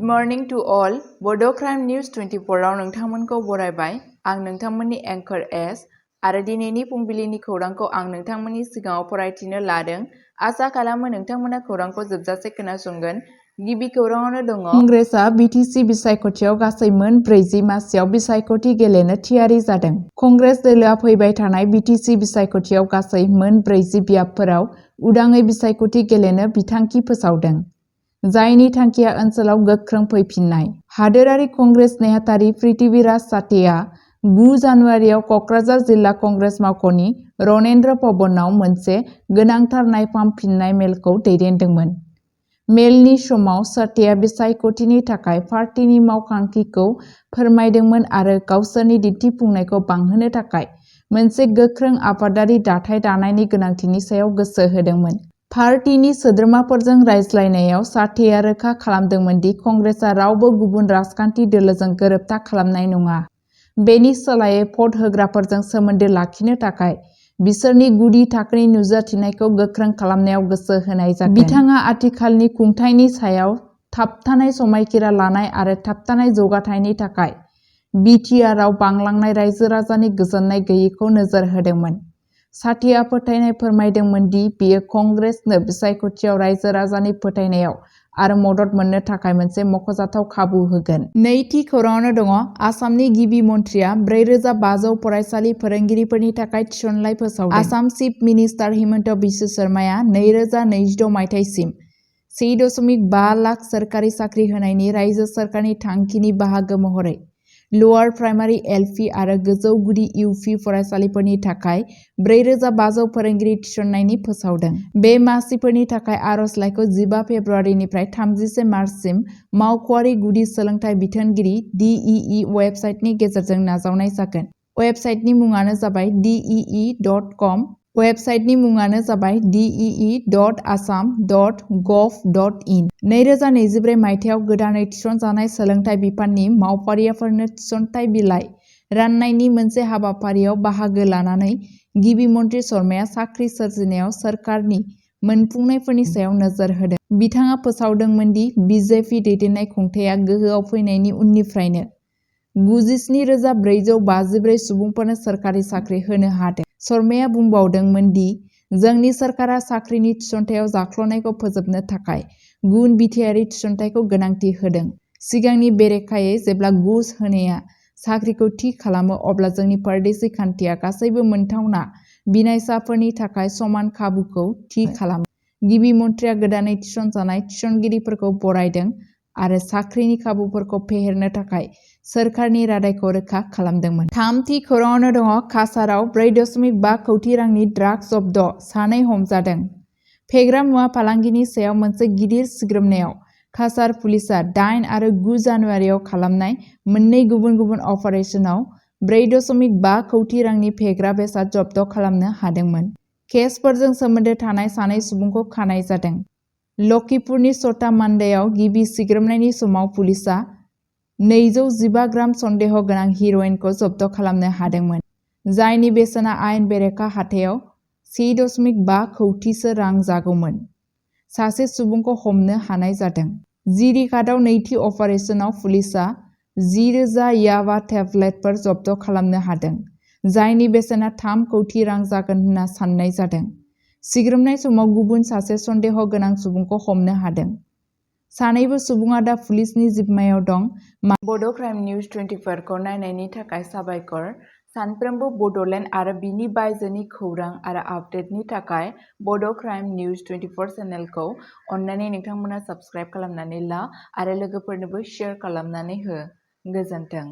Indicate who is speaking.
Speaker 1: morning to all. Bodo News 24 आव नोंथांमोनखौ बरायबाय। आं नोंथांमोननि एंकर एस आरो दिनैनि फुंबिलिनि खौरांखौ आं नोंथांमोननि सिगाङाव फरायथिनो लादों। आसा खालामो नोंथांमोना खौरांखौ जोबजासे खोनासंगोन। गिबि खौराङावनो दङ। कंग्रेसआ बिटिसि बिसायख'थियाव गासै मोन 40 मासियाव बिसायख'थि गेलेनो थियारि जादों। कंग्रेस दोलोआ फैबाय थानाय बिटिसि बिसायख'थियाव गासै मोन 40 बियाबफोराव उदाङै बिसायख'थि गेलेनो बिथांखि फोसावदों। जायनि थांखिया ओनसोलाव गोख्रों फैफिननाय। हादोरारि कंग्रेस नेहाथारि पृथ्वीराज साथेआ 9 जानुवारियाव क'क्राझार जिल्ला कंग्रेस मावख'नि रनेन्द्र भवनाव मोनसे गोनांथार नायफामफिननाय मेलखौ दैदेनदोंमोन। मेलनि समाव साथेआ बिसायख'थिनि थाखाय पार्टीनि मावखांखिखौ फोरमायदोंमोन आरो गावसोरनि दिन्थिफुंनायखौ बांहोनो थाखाय मोनसे गोख्रों आफादारि दाथाय दानायनि गोनांथिनि सायाव गोसो होदोंमोन। पार्टीनि सोद्रोमाफोरजों रायज्लायनायाव साथेआ रोखा खालामदोंमोन दि कंग्रेसआ रावबो गुबुन राजखान्थि दोलोजों गोरोबथा खालामनाय नङा। बेनि सोलायै भट होग्राफोरजों सोमोन्दो लाखिनो थाखाय बिसोरनि गुदि थाखोनि नुजाथिनायखौ गोख्रों खालामनायाव गोसो होनाय जागोन। बिथाङा आथिखालनि खुंथायनि सायाव थाबथानाय समायखिरा लानाय आरो थाबथानाय जौगाथायनि थाखाय बिटिआरआव बांलांनाय रायजो राजानि गोजोननाय गैयैखौ नोजोर होदोंमोन। साथेआ फोथायनाय फोरमायदोंमोन दि बेयो कंग्रेसनो बिसायख'थियाव रायजो राजानि फोथायनायाव आरो मदद मोननो थाखाय मोनसे मख'जाथाव खाबु होगोन। नैथि खौराङावनो दङ। आसामनि गिबि मन्थ्रिया 4500 फरायसालि फोरोंगिरिफोरनि थाखाय थिसनथाय फोसावदों। आसाम चिफ मिनिस्टार हिमन्त बिश्व शर्माया 2026 मायथाइसिम 1.5 लाख सोरखारि साख्रि होनायनि रायजो सोरखारनि थांखिनि बाहागो महरै लवार प्राइमारि एलपि आरो गोजौ गुदि इउपि फरायसालिफोरनि थाखाय 4500 फोरोंगिरि थिसननायनि फोसावदों। बे मासिफोरनि थाखाय आर'जलाइखौ 15 फेब्रुआरिनिफ्राय 31 मार्चसिम मावख'आरि गुदि सोलोंथाइ बिथोनगिरि DEE वेबसाइटनि गेजेरजों नाजावनाय जागोन। वेबसाइटनि मुङानो जाबाय dee.com। वेबसाइटनि मुङानो जाबाय dee.assam.gov.in। 2024 मायथाइयाव गोदानै थिसनजानाय सोलोंथाइ बिफाननि मावफारियाफोरनो थिसनथाइ बिलाइ राननायनि मोनसे हाबाफारियाव बाहागो लानानै गिबि मन्थ्रि शर्माया साख्रि सोरजिनायाव सोरखारनि मोनफुंनायफोरनि सायाव नोजोर होदों। बिथाङा फोसावदोंमोन दि बिजेपि दैदेननाय खुंथायआ गोहोआव फैनायनि उननिफ्रायनो 97,454 सुबुंफोरनो सोरखारि साख्रि होनो हादों। शर्माया बुंबावदोंमोन दि जोंनि सोरखारा साख्रिनि थिसनथायाव जाख्ल'नायखौ फोजोबनो थाखाय गुन बिथायारि थिसनथायखौ गोनांथि होदों। सिगांनि बेरेखायै जेब्ला घुस होनाया साख्रिखौ थि खालामो अब्ला जोंनि परदेशी खान्थिया गासैबो मोनथावना बिनायसाफोरनि थाखाय समान खाबुखौ थि खालामो। गिबि मन्थ्रिया गोदानै थिसनजानाय थिसनगिरिफोरखौ बरायदों आरो साख्रिनि खाबुफोरखौ फेहेरनो थाखाय सोरखारनि रादायखौ रोखा खालामदोंमोन। थामथि खौराङावनो दङ। काछाराव 4.5 कौटि रांनि ड्राग्स जब्द, 2 हमजादों। फेग्रा मुवा फालांगिनि सायाव मोनसे गिदिर सिग्रोमनायाव काछार पुलिसआ 8 आरो 9 जानुवारियाव खालामनाय मोननै गुबुन गुबुन अपारेशनाव 4.5 कौटि रांनि फेग्रा बेसाद जब्द खालामनो हादोंमोन। केसफोरजों सोमोन्दो थानाय 2 सुबुंखौ खानाय जादों। लखिपुरनि सटा मान्डायाव गिबि सिग्रोमनायनि समाव पुलिसआ 215 ग्राम सन्देह गोनां हिर'इनखौ जब्द खालामनो हादोंमोन। जायनि बेसेना आयेन बेरेखा हाथायाव 1.5 कौटिसो रां जागौमोन। सासे सुबुंखौ हमनो हानाय जादों। जिरिकाटआव नैथि अपारेशनाव पुलिसआ 10,000 याबा टेब्लेटफोर जब्द खालामनो हादों। जायनि बेसेना 3 कौटि रां जागोन होनना साननाय जादों। सिग्रोमनाय समाव गुबुन सासे सन्देह गोनां सुबुंखौ हमनो हादों। सानैबो सुबुङा दा पुलिसनि जिम्मायाव दं। बड' निउज 24 खौ नायनायनि थाखाय साबायखर। सानफ्रोमबो बड'लेण्ड आरो बिनि बायजोनि खौरां आरो आपडेटनि थाखाय बड' निउज 24 चेनेलखौ अन्नानै नोंथांमोना साबस्क्राइब खालामनानै ला आरो लोगोफोरनोबो शेयार खालामनानै हो। गोजोन्थों।